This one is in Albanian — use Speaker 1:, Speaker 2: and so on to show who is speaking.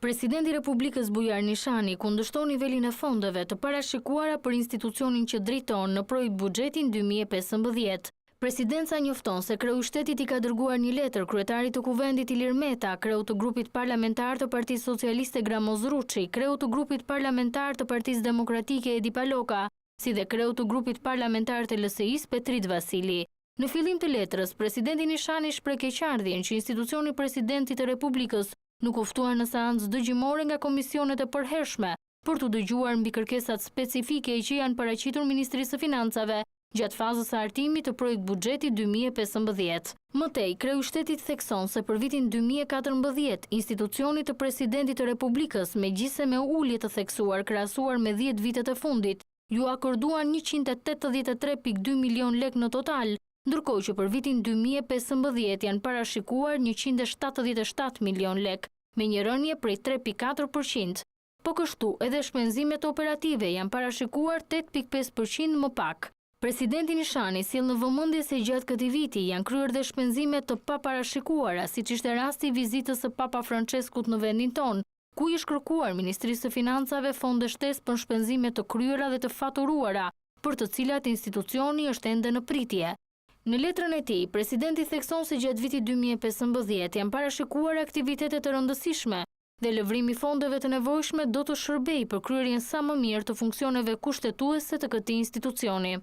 Speaker 1: Presidenti i Republikës Bujar Nishani kundërshton nivelin e fondeve të parashikuara për institucionin që drejton në projekt buxhetin 2015. Presidenca njofton se kreu i shtetit i ka dërguar një letër kryetarit të Kuvendit Ilir Meta, kreu të grupit parlamentar të Partisë Socialiste Gramoz Ruçi, kreu të grupit parlamentar të Partisë Demokratike Edi Paloka, si dhe kreu të grupit parlamentar të LSI-s Petrit Vasili. Në fillim të letrës, presidenti Nishani shpreh keqardhjen që institucioni presidentit të Republikës nuk u ftuar në seancë dëgjimore nga komisionet e përhershme për të dëgjuar mbi kërkesat specifike që janë paraqitur Ministrisë së Financave gjatë fazës së hartimit të projekt buxhetit 2015. Mëtej, kreu i shtetit thekson se për vitin 2014, institucioni të presidentit të Republikës, megjithëse me ulje të theksuar krahasuar me 10 vitet e fundit, ju akorduan 183.2 milion lek në total, ndërkohë që për vitin 2015 janë parashikuar 177 milion lek, me një rënje prej 3.4%. Po kështu, edhe shpenzimet operative janë parashikuar 8.5% më pak. Presidenti Nishani sjell në vëmendje se gjatë këtij viti janë kryer dhe shpenzime të paparashikuara, siç ishte rasti i vizitës së Papa Franceskut në vendin tonë, ku i është kërkuar Ministrisë së Financave fonde shtesë për shpenzime të kryera dhe të faturuara, për të cilat institucioni është ende në pritje. Në letrën e tij, presidenti thekson se gjatë vitit 2015 janë parashikuar aktivitete të rëndësishme dhe lëvrimi i fondeve të nevojshme do të shërbejë për kryerjen sa më mirë të funksioneve kushtetuese të këtij institucioni.